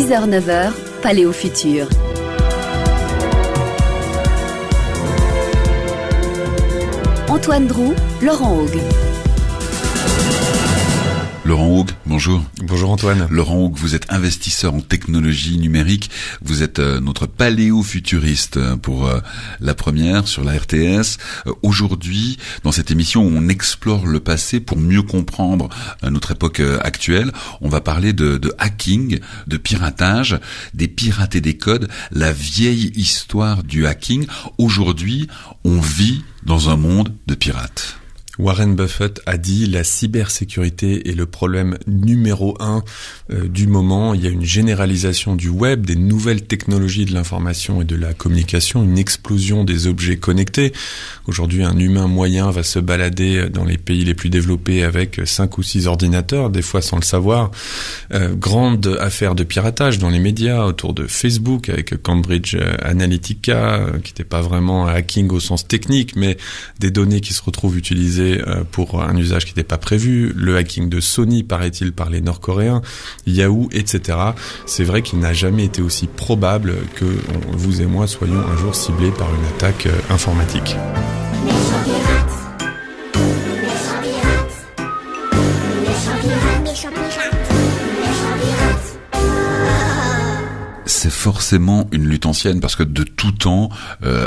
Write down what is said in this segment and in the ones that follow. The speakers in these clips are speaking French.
6h-9h, Paléo Futur. Antoine Droux, Laurent Haug. Laurent Haug, bonjour. Bonjour Antoine. Laurent Haug, vous êtes investisseur en technologie numérique. Vous êtes notre paléo-futuriste pour la première sur la RTS. Aujourd'hui, dans cette émission, on explore le passé pour mieux comprendre notre époque actuelle. On va parler de hacking, de piratage, des pirates et des codes, la vieille histoire du hacking. Aujourd'hui, on vit dans un monde de pirates. Warren Buffett a dit la cybersécurité est le problème numéro 1 du moment. Il y a une généralisation du web, des nouvelles technologies de l'information et de la communication, une explosion des objets connectés. Aujourd'hui, un humain moyen va se balader dans les pays les plus développés avec 5 ou 6 ordinateurs, des fois sans le savoir. Grande affaire de piratage dans les médias autour de Facebook avec Cambridge Analytica, qui n'était pas vraiment un hacking au sens technique, mais des données qui se retrouvent utilisées pour un usage qui n'était pas prévu, le hacking de Sony, paraît-il, par les Nord-Coréens, Yahoo, etc. C'est vrai qu'il n'a jamais été aussi probable que vous et moi soyons un jour ciblés par une attaque informatique. C'est forcément une lutte ancienne parce que de tout temps,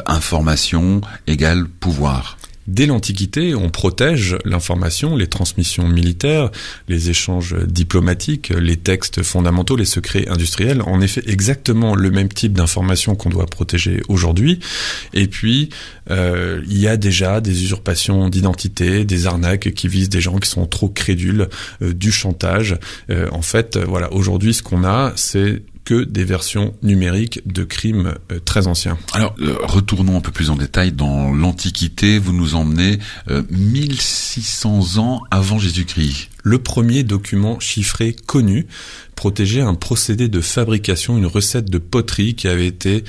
information égale pouvoir. Dès l'Antiquité, on protège l'information, les transmissions militaires, les échanges diplomatiques, les textes fondamentaux, les secrets industriels. En effet, exactement le même type d'information qu'on doit protéger aujourd'hui. Et puis, il y a déjà des usurpations d'identité, des arnaques qui visent des gens qui sont trop crédules, du chantage. En fait, voilà, aujourd'hui, ce qu'on a, c'est que des versions numériques de crimes très anciens. Alors, retournons un peu plus en détail dans l'Antiquité. Vous nous emmenez 1600 ans avant Jésus-Christ. Le premier document chiffré connu protégeait un procédé de fabrication, une recette de poterie qui avait été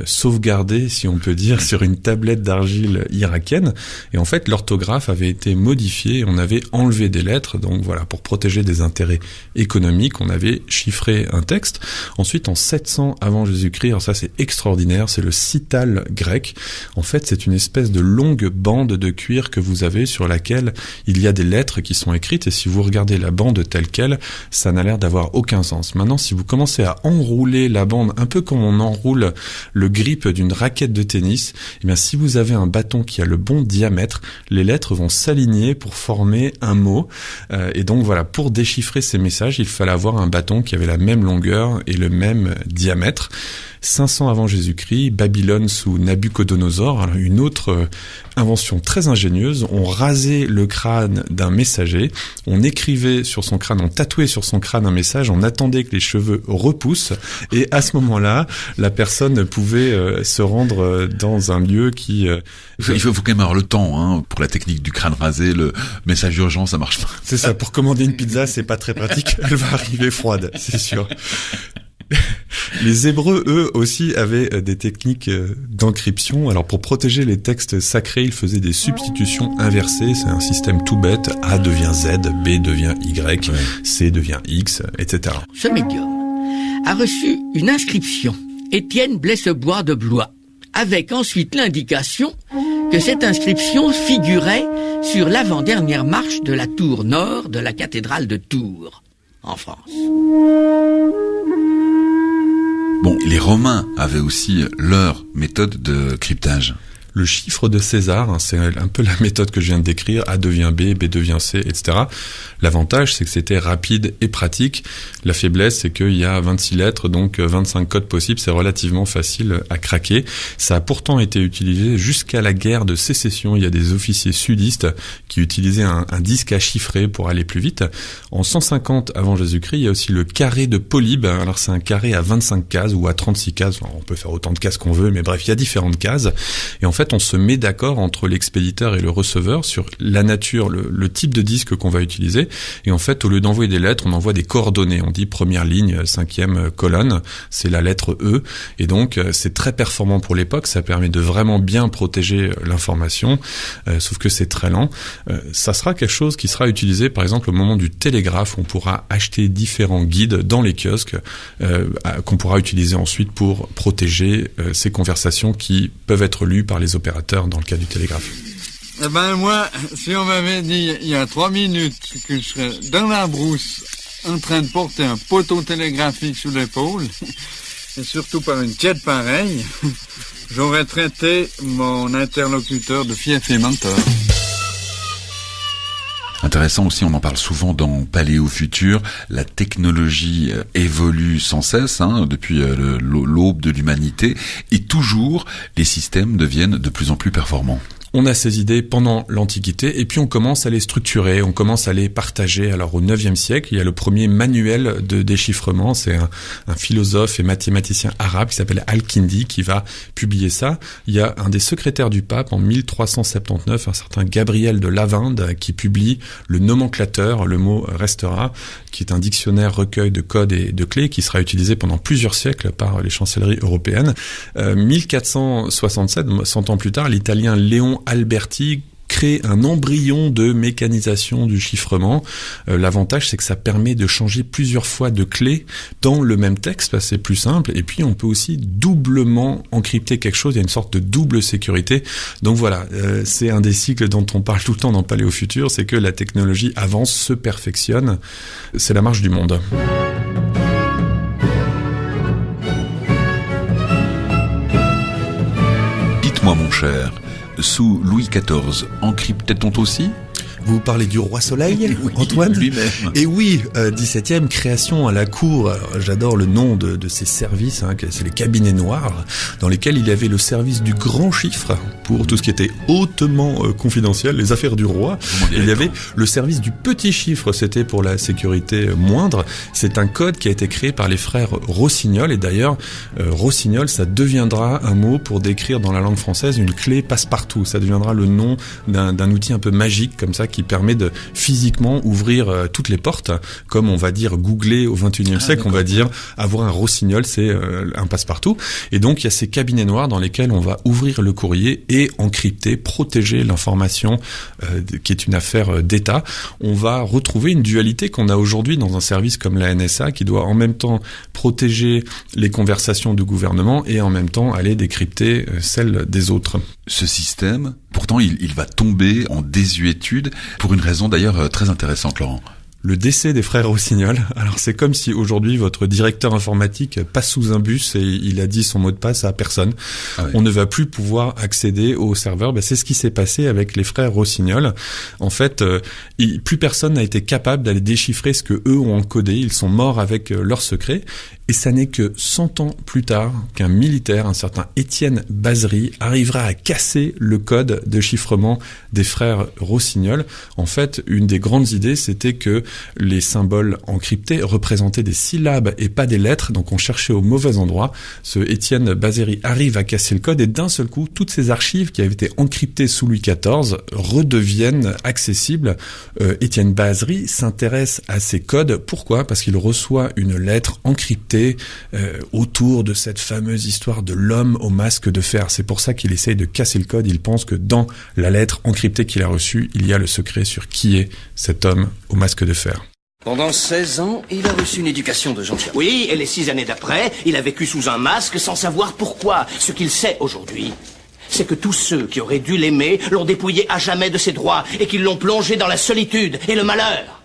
sauvegardée, si on peut dire, sur une tablette d'argile irakienne. Et en fait, l'orthographe avait été modifiée, on avait enlevé des lettres. Donc voilà, pour protéger des intérêts économiques, on avait chiffré un texte. Ensuite, en 700 avant Jésus-Christ, alors ça c'est extraordinaire, c'est le sital grec. En fait, c'est une espèce de longue bande de cuir que vous avez sur laquelle il y a des lettres qui sont écrites. Et si vous regardez la bande telle quelle, ça n'a l'air d'avoir aucun sens. Maintenant, si vous commencez à enrouler la bande un peu comme on enroule le grip d'une raquette de tennis, eh bien, si vous avez un bâton qui a le bon diamètre, les lettres vont s'aligner pour former un mot. Et donc voilà, pour déchiffrer ces messages, il fallait avoir un bâton qui avait la même longueur et le même diamètre. 500 avant Jésus-Christ, Babylone sous Nabucodonosor, alors une autre invention très ingénieuse. On rasait le crâne d'un messager, on écrivait sur son crâne, on tatouait sur son crâne un message, on attendait que les cheveux repoussent, et à ce moment-là, la personne pouvait se rendre dans un lieu qui... Il faut quand même avoir le temps, hein, pour la technique du crâne rasé, le message urgent, ça marche pas. C'est ça, pour commander une pizza, c'est pas très pratique, elle va arriver froide, c'est sûr. Les Hébreux, eux aussi, avaient des techniques d'encryption. Alors, pour protéger les textes sacrés, ils faisaient des substitutions inversées. C'est un système tout bête. A devient Z, B devient Y, C devient X, etc. Ce médium a reçu une inscription, Étienne Blessebois de Blois, avec ensuite l'indication que cette inscription figurait sur l'avant-dernière marche de la tour nord de la cathédrale de Tours, en France. Bon, les Romains avaient aussi leur méthode de cryptage. Le chiffre de César, c'est un peu la méthode que je viens de décrire, A devient B, B devient C, etc. L'avantage, c'est que c'était rapide et pratique. La faiblesse, c'est qu'il y a 26 lettres, donc 25 codes possibles, c'est relativement facile à craquer. Ça a pourtant été utilisé jusqu'à la guerre de sécession. Il y a des officiers sudistes qui utilisaient un disque à chiffrer pour aller plus vite. En 150 avant Jésus-Christ, il y a aussi le carré de Polybe. Alors c'est un carré à 25 cases ou à 36 cases. On peut faire autant de cases qu'on veut, mais bref, il y a différentes cases. Et en fait, fait, on se met d'accord entre l'expéditeur et le receveur sur la nature, le type de disque qu'on va utiliser. Et en fait, au lieu d'envoyer des lettres, on envoie des coordonnées. On dit première ligne, 5e colonne, c'est la lettre E. Et donc, c'est très performant pour l'époque. Ça permet de vraiment bien protéger l'information, sauf que c'est très lent. Ça sera quelque chose qui sera utilisé, par exemple, au moment du télégraphe. On pourra acheter différents guides dans les kiosques qu'on pourra utiliser ensuite pour protéger ces conversations qui peuvent être lues par les opérateurs dans le cas du télégraphe. Eh ben moi, si on m'avait dit il y a 3 minutes que je serais dans la brousse en train de porter un poteau télégraphique sous l'épaule, et surtout par une tiède pareille, j'aurais traité mon interlocuteur de fief et menteur. Intéressant aussi, on en parle souvent dans Paléo Futur, la technologie évolue sans cesse depuis l'aube de l'humanité, et toujours les systèmes deviennent de plus en plus performants. On a ces idées pendant l'Antiquité et puis on commence à les structurer, on commence à les partager. Alors au 9e siècle, il y a le premier manuel de déchiffrement, c'est un philosophe et mathématicien arabe qui s'appelle Al-Kindi qui va publier ça. Il y a un des secrétaires du pape en 1379, un certain Gabriel de Lavinde, qui publie le nomenclateur, le mot restera, qui est un dictionnaire recueil de codes et de clés qui sera utilisé pendant plusieurs siècles par les chancelleries européennes. 1467, 100 ans plus tard, l'italien Léon Alberti crée un embryon de mécanisation du chiffrement. L'avantage, c'est que ça permet de changer plusieurs fois de clés dans le même texte, parce que c'est plus simple. Et puis, on peut aussi doublement encrypter quelque chose. Il y a une sorte de double sécurité. Donc voilà, c'est un des cycles dont on parle tout le temps dans Paléo Futur, c'est que la technologie avance, se perfectionne. C'est la marche du monde. Dites-moi, mon cher, sous Louis XIV, encryptait-on aussi ? Vous parlez du roi Soleil, oui, Antoine ? Lui-même. Et oui, 17e, création à la cour. J'adore le nom de ces services, c'est les cabinets noirs, dans lesquels il y avait le service du grand chiffre, pour tout ce qui était hautement confidentiel, les affaires du roi. Et il y avait le service du petit chiffre, c'était pour la sécurité moindre. C'est un code qui a été créé par les frères Rossignol, et d'ailleurs, Rossignol, ça deviendra un mot pour décrire dans la langue française une clé passe-partout. Ça deviendra le nom d'un outil un peu magique, comme ça, qui permet de physiquement ouvrir toutes les portes, comme on va dire googler au 21e siècle, on va dire avoir un rossignol, c'est un passe-partout. Et donc il y a ces cabinets noirs dans lesquels on va ouvrir le courrier et encrypter, protéger l'information qui est une affaire d'État. On va retrouver une dualité qu'on a aujourd'hui dans un service comme la NSA qui doit en même temps protéger les conversations du gouvernement et en même temps aller décrypter celles des autres. Ce système, pourtant, il va tomber en désuétude pour une raison d'ailleurs très intéressante, Laurent. Le décès des frères Rossignol. Alors c'est comme si aujourd'hui votre directeur informatique passe sous un bus et il a dit son mot de passe à personne. Ah oui. On ne va plus pouvoir accéder au serveur. C'est ce qui s'est passé avec les frères Rossignol. En fait, plus personne n'a été capable d'aller déchiffrer ce que eux ont encodé. Ils sont morts avec leurs secrets. Et ça n'est que 100 ans plus tard qu'un militaire, un certain Étienne Bazery, arrivera à casser le code de chiffrement des frères Rossignol. En fait, une des grandes idées, c'était que les symboles encryptés représentaient des syllabes et pas des lettres, donc on cherchait au mauvais endroit. Ce Étienne Bazery arrive à casser le code et d'un seul coup, toutes ces archives qui avaient été encryptées sous Louis XIV redeviennent accessibles. Étienne Bazery s'intéresse à ces codes. Pourquoi ? Parce qu'il reçoit une lettre encryptée autour de cette fameuse histoire de l'homme au masque de fer. C'est pour ça qu'il essaye de casser le code. Il pense que dans la lettre encryptée qu'il a reçue, il y a le secret sur qui est cet homme au masque de fer. Pendant 16 ans, il a reçu une éducation de gentilhomme. Oui, et les 6 années d'après, il a vécu sous un masque sans savoir pourquoi. Ce qu'il sait aujourd'hui, c'est que tous ceux qui auraient dû l'aimer l'ont dépouillé à jamais de ses droits et qu'ils l'ont plongé dans la solitude et le malheur.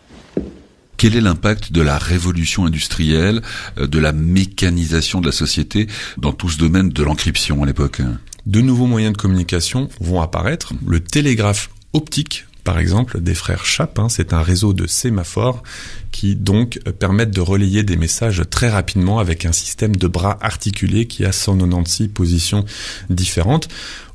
Quel est l'impact de la révolution industrielle, de la mécanisation de la société dans tout ce domaine de l'encryption à l'époque ? De nouveaux moyens de communication vont apparaître. Le télégraphe optique, par exemple, des frères Chappe, c'est un réseau de sémaphores qui donc permettent de relayer des messages très rapidement avec un système de bras articulés qui a 196 positions différentes.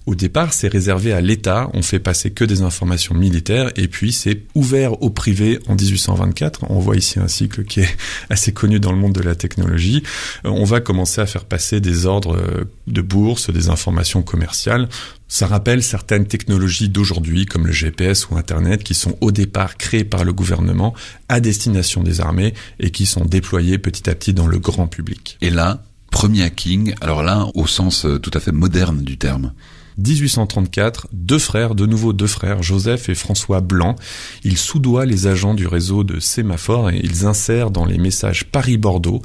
Au départ, c'est réservé à l'État, on fait passer que des informations militaires, et puis c'est ouvert au privé en 1824. On voit ici un cycle qui est assez connu dans le monde de la technologie. On va commencer à faire passer des ordres de bourse, des informations commerciales. Ça rappelle certaines technologies d'aujourd'hui, comme le GPS ou Internet, qui sont au départ créées par le gouvernement à destination des armées et qui sont déployées petit à petit dans le grand public. Et là, premier hacking, alors là, au sens tout à fait moderne du terme. 1834, deux frères, Joseph et François Blanc, ils soudoient les agents du réseau de sémaphores et ils insèrent dans les messages Paris-Bordeaux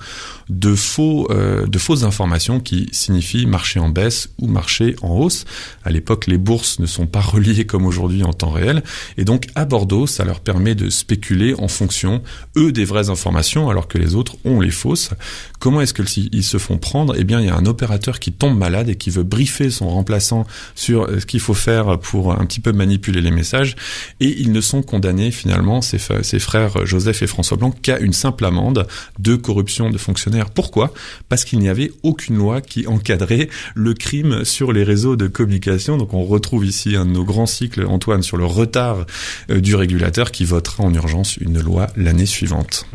de fausses informations qui signifient marché en baisse ou marché en hausse. À l'époque, les bourses ne sont pas reliées comme aujourd'hui en temps réel, et donc à Bordeaux, ça leur permet de spéculer en fonction, eux, des vraies informations, alors que les autres ont les fausses. Comment est-ce qu'ils se font prendre ? Eh bien, il y a un opérateur qui tombe malade et qui veut briefer son remplaçant sur ce qu'il faut faire pour un petit peu manipuler les messages, et ils ne sont condamnés finalement, ces frères Joseph et François Blanc, qu'à une simple amende de corruption de fonctionnaires. Pourquoi ? Parce qu'il n'y avait aucune loi qui encadrait le crime sur les réseaux de communication. Donc on retrouve ici un de nos grands cycles, Antoine, sur le retard du régulateur qui votera en urgence une loi l'année suivante.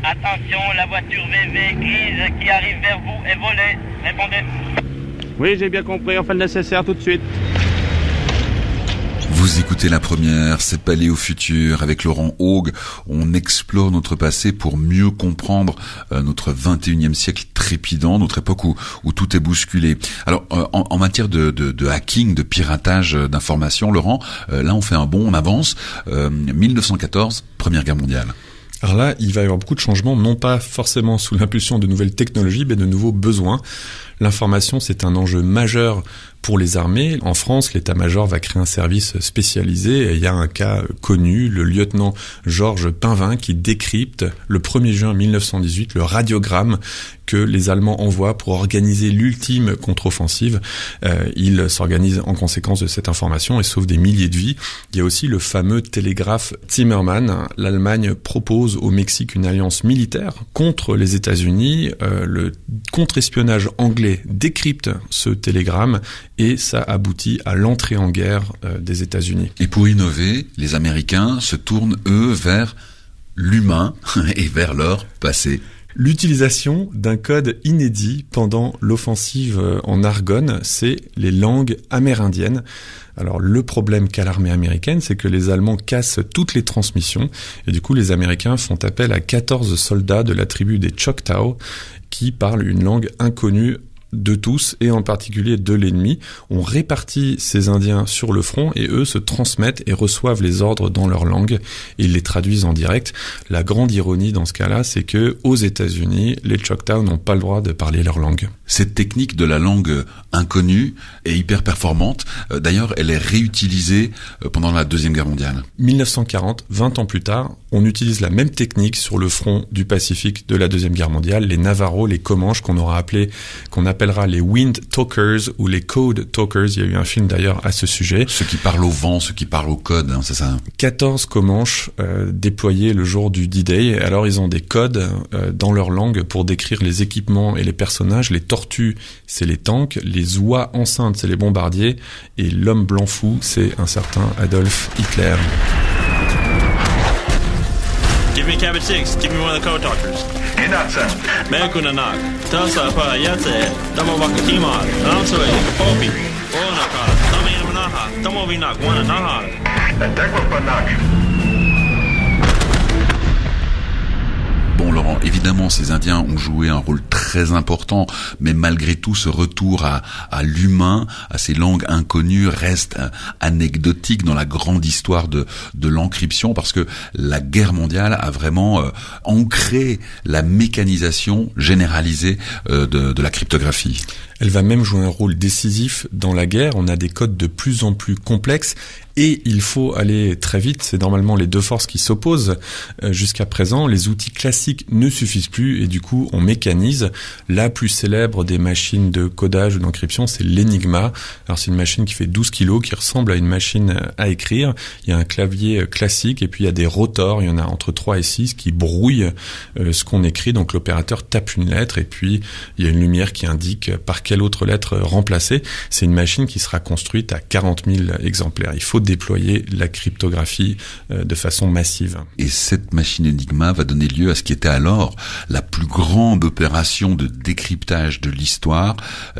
Attention, la voiture VV grise qui arrive vers vous est volée. Répondez. Oui, j'ai bien compris, on fait le nécessaire tout de suite. Vous écoutez La Première, c'est Paléo Futur. Avec Laurent Haug, on explore notre passé pour mieux comprendre notre 21e siècle trépidant, notre époque où tout est bousculé. Alors, en matière de hacking, de piratage d'informations, Laurent, là on fait un bond, on avance. 1914, Première Guerre mondiale. Alors là, il va y avoir beaucoup de changements, non pas forcément sous l'impulsion de nouvelles technologies, mais de nouveaux besoins. L'information, c'est un enjeu majeur pour les armées. En France, l'état-major va créer un service spécialisé. Et il y a un cas connu, le lieutenant Georges Painvin, qui décrypte le 1er juin 1918 le radiogramme que les Allemands envoient pour organiser l'ultime contre-offensive. Ils s'organisent en conséquence de cette information et sauvent des milliers de vies. Il y a aussi le fameux télégraphe Zimmermann. L'Allemagne propose au Mexique une alliance militaire contre les États-Unis. Le contre-espionnage anglais décrypte ce télégramme et ça aboutit à l'entrée en guerre des États-Unis. Et pour innover, les Américains se tournent, eux, vers l'humain et vers leur passé. L'utilisation d'un code inédit pendant l'offensive en Argonne, c'est les langues amérindiennes. Alors le problème qu'a l'armée américaine, c'est que les Allemands cassent toutes les transmissions et du coup les Américains font appel à 14 soldats de la tribu des Choctaw qui parlent une langue inconnue de tous et en particulier de l'ennemi. On répartit ces Indiens sur le front et eux se transmettent et reçoivent les ordres dans leur langue et ils les traduisent en direct. La grande ironie dans ce cas-là, c'est que aux États-Unis, les Choctaw n'ont pas le droit de parler leur langue. Cette technique de la langue inconnue est hyper performante. D'ailleurs, elle est réutilisée pendant la Deuxième Guerre mondiale. 1940, 20 ans plus tard, on utilise la même technique sur le front du Pacifique de la Deuxième Guerre mondiale. Les Navajo, les Comanches qu'on appellera les Wind Talkers ou les Code Talkers. Il y a eu un film d'ailleurs à ce sujet. Ceux qui parlent au vent, ceux qui parlent au code, c'est ça. 14 Comanches déployés le jour du D-Day. Alors ils ont des codes dans leur langue pour décrire les équipements et les personnages. Les tortues, c'est les tanks. Les oies enceintes, c'est les bombardiers. Et l'homme blanc fou, c'est un certain Adolf Hitler. Give me cabbage 6. Give me one of the code talkers. Mekunanag. Tasa pa yate. Tamo wakatima. Ramsoi. Popi. Onaka. Tami manaha. Tamo vinak. Wana naha. Bon Laurent, évidemment ces Indiens ont joué un rôle très important, mais malgré tout ce retour à l'humain, à ces langues inconnues reste anecdotique dans la grande histoire de l'encryption, parce que la guerre mondiale a vraiment ancré la mécanisation généralisée de la cryptographie. Elle va même jouer un rôle décisif dans la guerre. On a des codes de plus en plus complexes et il faut aller très vite. C'est normalement les deux forces qui s'opposent jusqu'à présent. Les outils classiques ne ne suffisent plus et du coup on mécanise. La plus célèbre des machines de codage ou d'encryption, c'est l'Enigma. Alors c'est une machine qui fait 12 kilos, qui ressemble à une machine à écrire. Il y a un clavier classique et puis il y a des rotors, il y en a entre 3 et 6 qui brouillent ce qu'on écrit. Donc l'opérateur tape une lettre et puis il y a une lumière qui indique par quelle autre lettre remplacer. C'est une machine qui sera construite à 40 000 exemplaires. Il faut déployer la cryptographie de façon massive. Et cette machine Enigma va donner lieu à ce qui était alors la plus grande opération de décryptage de l'histoire,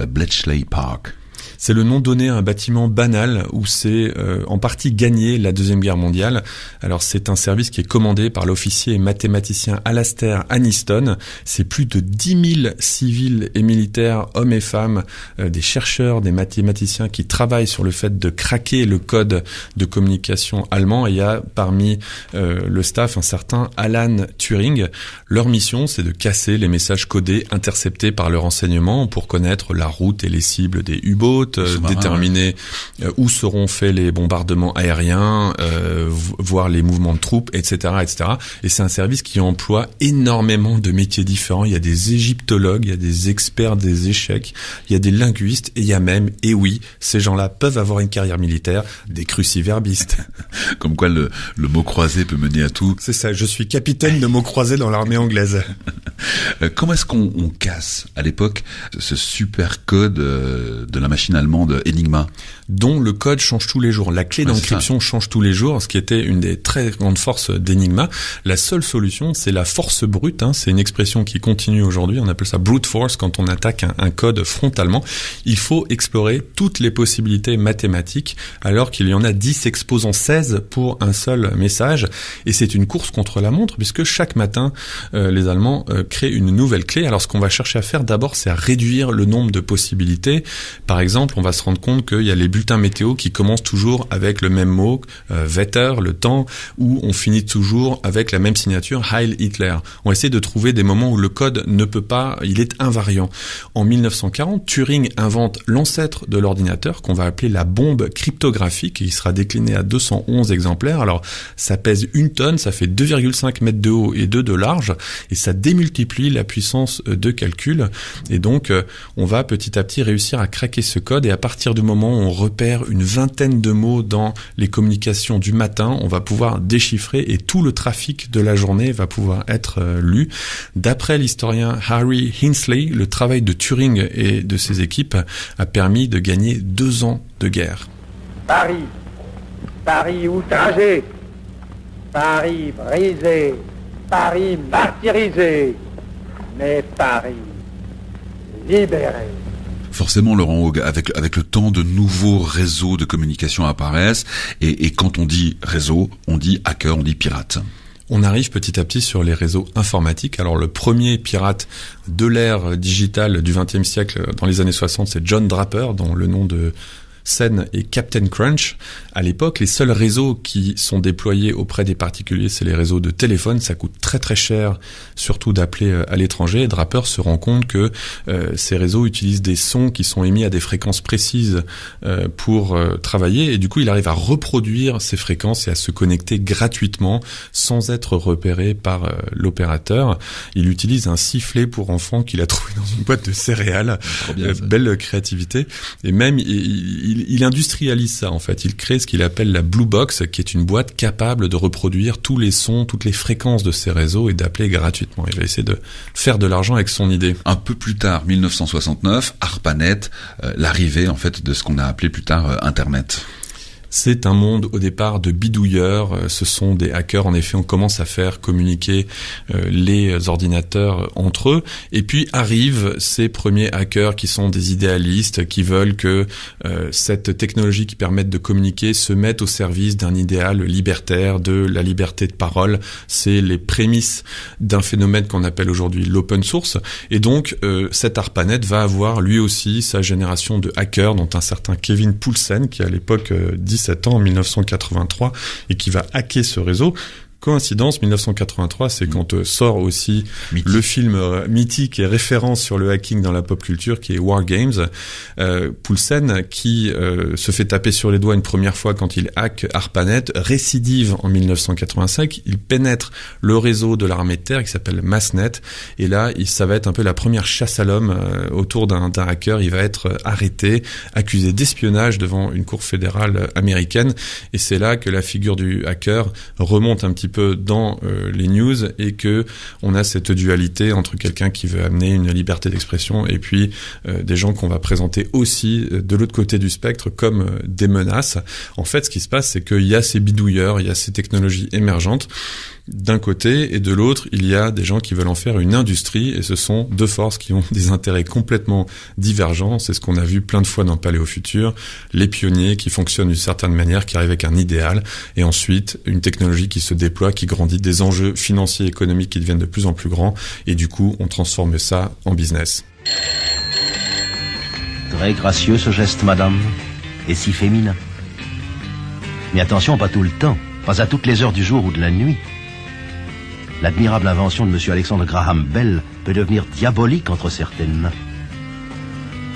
Bletchley Park. C'est le nom donné à un bâtiment banal où c'est en partie gagné la Deuxième Guerre mondiale. Alors c'est un service qui est commandé par l'officier et mathématicien Alastair Aniston. C'est plus de 10 000 civils et militaires, hommes et femmes, des chercheurs, des mathématiciens qui travaillent sur le fait de craquer le code de communication allemand. Et il y a parmi le staff un certain Alan Turing. Leur mission, c'est de casser les messages codés interceptés par le renseignement pour connaître la route et les cibles des U-boats, déterminer où seront faits les bombardements aériens, voir les mouvements de troupes, etc., etc. Et c'est un service qui emploie énormément de métiers différents. Il y a des égyptologues, il y a des experts des échecs, il y a des linguistes, et il y a même, et oui, ces gens-là peuvent avoir une carrière militaire, des cruciverbistes. Comme quoi le mot croisé peut mener à tout. C'est ça, je suis capitaine de mots croisés dans l'armée anglaise. Comment est-ce qu'on casse, à l'époque, ce super code de la machine allemande Enigma, dont le code change tous les jours. La clé d'encryption change tous les jours, ce qui était une des très grandes forces d'Enigma. La seule solution, c'est la force brute. C'est une expression qui continue aujourd'hui. On appelle ça brute force quand on attaque un code frontalement. Il faut explorer toutes les possibilités mathématiques, alors qu'il y en a 10 exposant 16 pour un seul message. Et c'est une course contre la montre, puisque chaque matin, les Allemands créent une nouvelle clé. Alors ce qu'on va chercher à faire d'abord, c'est à réduire le nombre de possibilités. Par exemple, on va se rendre compte qu'il y a les bulletins météo qui commencent toujours avec le même mot, Wetter, le temps, ou on finit toujours avec la même signature, Heil Hitler. On essaie de trouver des moments où le code ne peut pas, il est invariant. En 1940, Turing invente l'ancêtre de l'ordinateur qu'on va appeler la bombe cryptographique, qui sera déclinée à 211 exemplaires. Alors, ça pèse 1 tonne, ça fait 2,5 mètres de haut et 2 de large, et ça démultiplie la puissance de calcul. Et donc, on va petit à petit réussir à craquer ce code, et à partir du moment où on repère une vingtaine de mots dans les communications du matin, on va pouvoir déchiffrer et tout le trafic de la journée va pouvoir être lu. D'après l'historien Harry Hinsley, le travail de Turing et de ses équipes a permis de gagner 2 ans de guerre. Paris outragé, Paris brisé, Paris martyrisé, mais Paris libéré. Forcément, Laurent Haug, avec le temps, de nouveaux réseaux de communication apparaissent, et quand on dit réseau, on dit hacker, on dit pirate. On arrive petit à petit sur les réseaux informatiques. Alors le premier pirate de l'ère digitale du XXe siècle, dans les années 60, c'est John Draper, dont le nom de scène et Captain Crunch. À l'époque, les seuls réseaux qui sont déployés auprès des particuliers, c'est les réseaux de téléphone. Ça coûte très très cher, surtout d'appeler à l'étranger. Et Draper se rend compte que ces réseaux utilisent des sons qui sont émis à des fréquences précises pour travailler. Et du coup, il arrive à reproduire ces fréquences et à se connecter gratuitement sans être repéré par l'opérateur. Il utilise un sifflet pour enfants qu'il a trouvé dans une boîte de céréales. Belle créativité. Et même, il industrialise ça, en fait. Il crée ce qu'il appelle la Blue Box, qui est une boîte capable de reproduire tous les sons, toutes les fréquences de ces réseaux et d'appeler gratuitement. Il va essayer de faire de l'argent avec son idée. Un peu plus tard, 1969, ARPANET, l'arrivée, en fait, de ce qu'on a appelé plus tard Internet. C'est un monde au départ de bidouilleurs, ce sont des hackers, en effet on commence à faire communiquer les ordinateurs entre eux, et puis arrivent ces premiers hackers qui sont des idéalistes, qui veulent que cette technologie qui permet de communiquer se mette au service d'un idéal libertaire, de la liberté de parole. C'est les prémices d'un phénomène qu'on appelle aujourd'hui l'open source, et donc cet ARPANET va avoir lui aussi sa génération de hackers, dont un certain Kevin Poulsen qui à l'époque 17 ans en 1983 et qui va hacker ce réseau. Coïncidence, 1983, c'est quand sort aussi le film mythique et référence sur le hacking dans la pop culture, qui est War Games. Poulsen, qui se fait taper sur les doigts une première fois quand il hack ARPANET, récidive en 1985, il pénètre le réseau de l'armée de terre qui s'appelle Massnet, et là, ça va être un peu la première chasse à l'homme autour d'un hacker. Il va être arrêté, accusé d'espionnage devant une cour fédérale américaine, et c'est là que la figure du hacker remonte un petit peu dans les news, et que on a cette dualité entre quelqu'un qui veut amener une liberté d'expression et puis des gens qu'on va présenter aussi de l'autre côté du spectre comme des menaces. En fait, ce qui se passe, c'est qu'il y a ces bidouilleurs, il y a ces technologies émergentes d'un côté, et de l'autre, il y a des gens qui veulent en faire une industrie, et ce sont deux forces qui ont des intérêts complètement divergents. C'est ce qu'on a vu plein de fois dans Paléo Futur, les pionniers qui fonctionnent d'une certaine manière, qui arrivent avec un idéal, et ensuite une technologie qui se déploie, qui grandit, des enjeux financiers et économiques qui deviennent de plus en plus grands, et du coup, on transforme ça en business. Très gracieux ce geste, madame, et si féminin. Mais attention, pas tout le temps, pas à toutes les heures du jour ou de la nuit. L'admirable invention de M. Alexandre Graham Bell peut devenir diabolique entre certaines mains.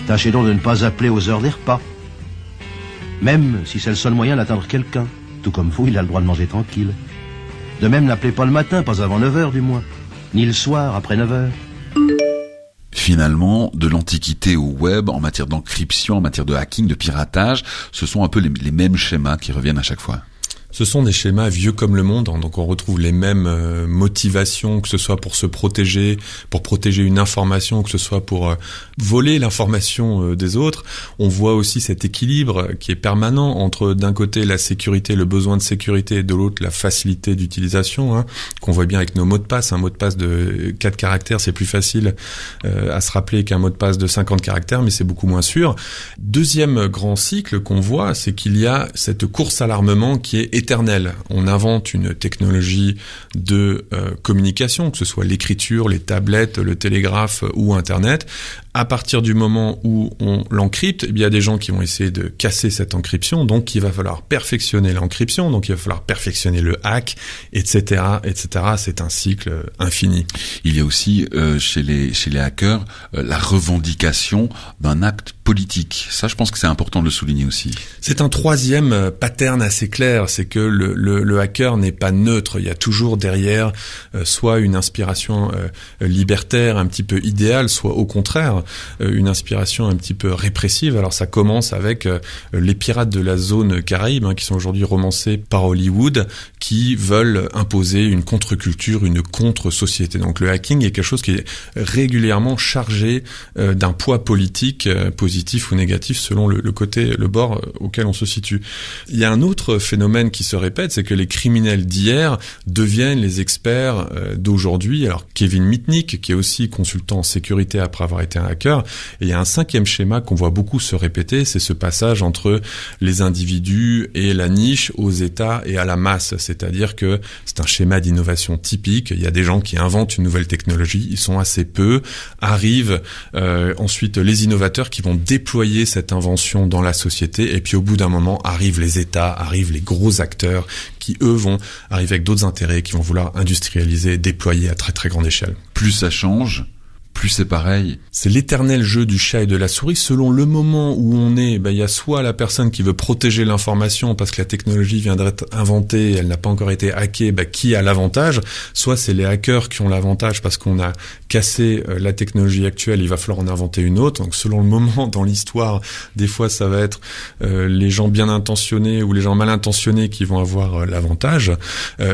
Tâchez donc de ne pas appeler aux heures des repas. Même si c'est le seul moyen d'atteindre quelqu'un. Tout comme vous, il a le droit de manger tranquille. De même, n'appelez pas le matin, pas avant 9h du moins. Ni le soir, après 9h. Finalement, de l'Antiquité au web, en matière d'encryption, en matière de hacking, de piratage, ce sont un peu les mêmes schémas qui reviennent à chaque fois. Ce sont des schémas vieux comme le monde, donc on retrouve les mêmes motivations, que ce soit pour se protéger, pour protéger une information, que ce soit pour voler l'information des autres. On voit aussi cet équilibre qui est permanent entre d'un côté la sécurité, le besoin de sécurité, et de l'autre la facilité d'utilisation, qu'on voit bien avec nos mots de passe. Un mot de passe de 4 caractères, c'est plus facile à se rappeler qu'un mot de passe de 50 caractères, mais c'est beaucoup moins sûr. Deuxième grand cycle qu'on voit, c'est qu'il y a cette course à l'armement qui est éternelle. On invente une technologie de communication, que ce soit l'écriture, les tablettes, le télégraphe ou Internet. À partir du moment où on l'encrypte, il y a des gens qui vont essayer de casser cette encryption, donc il va falloir perfectionner l'encryption, donc il va falloir perfectionner le hack, etc., etc. C'est un cycle infini. Il y a aussi chez les hackers la revendication d'un acte politique. Ça, je pense que c'est important de le souligner aussi. C'est un troisième pattern assez clair, c'est que le hacker n'est pas neutre. Il y a toujours derrière soit une inspiration libertaire, un petit peu idéale, soit au contraire une inspiration un petit peu répressive. Alors ça commence avec les pirates de la zone Caraïbe, qui sont aujourd'hui romancés par Hollywood, qui veulent imposer une contre-culture, une contre-société. Donc le hacking est quelque chose qui est régulièrement chargé d'un poids politique, positif ou négatif, selon le bord auquel on se situe. Il y a un autre phénomène qui se répète, c'est que les criminels d'hier deviennent les experts d'aujourd'hui. Alors Kevin Mitnick, qui est aussi consultant en sécurité après avoir été un hacker, et il y a un cinquième schéma qu'on voit beaucoup se répéter, c'est ce passage entre les individus et la niche, aux États et à la masse. C'est-à-dire que c'est un schéma d'innovation typique. Il y a des gens qui inventent une nouvelle technologie, ils sont assez peu, arrivent ensuite les innovateurs qui vont déployer cette invention dans la société, et puis au bout d'un moment arrivent les États, arrivent les gros acteurs qui eux vont arriver avec d'autres intérêts, qui vont vouloir industrialiser, déployer à très très grande échelle. Plus ça change, plus c'est pareil. C'est l'éternel jeu du chat et de la souris. Selon le moment où on est, il y a soit la personne qui veut protéger l'information parce que la technologie vient d'être inventée, elle n'a pas encore été hackée, qui a l'avantage. Soit c'est les hackers qui ont l'avantage parce qu'on a cassé la technologie actuelle, il va falloir en inventer une autre. Donc selon le moment dans l'histoire, des fois ça va être les gens bien intentionnés ou les gens mal intentionnés qui vont avoir l'avantage.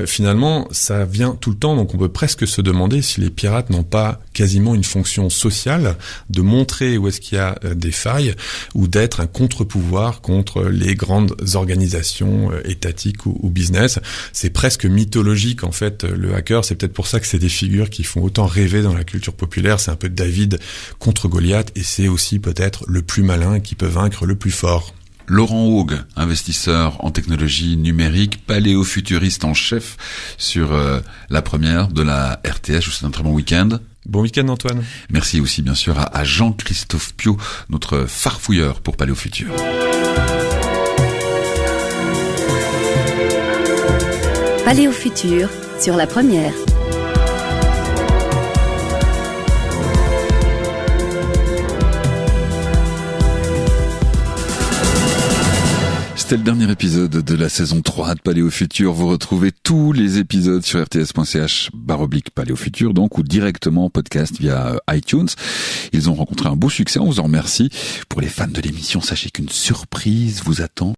Finalement, ça vient tout le temps, donc on peut presque se demander si les pirates n'ont pas quasiment une fonction sociale de montrer où est-ce qu'il y a des failles, ou d'être un contre-pouvoir contre les grandes organisations étatiques ou business. C'est presque mythologique en fait, le hacker. C'est peut-être pour ça que c'est des figures qui font autant rêver dans la culture populaire. C'est un peu David contre Goliath, et c'est aussi peut-être le plus malin qui peut vaincre le plus fort. Laurent Haug, investisseur en technologie numérique, paléofuturiste en chef sur la première de la RTS. Je vous souhaite un très bon week-end. Bon week-end Antoine. Merci aussi bien sûr à Jean-Christophe Piot, notre farfouilleur pour Paléo Futur. Paléo Futur sur la première. C'était le dernier épisode de la saison 3 de Paléo Futur. Vous retrouvez tous les épisodes sur rts.ch/Paléo Futur, donc, ou directement en podcast via iTunes. Ils ont rencontré un beau succès, on vous en remercie. Pour les fans de l'émission, sachez qu'une surprise vous attend.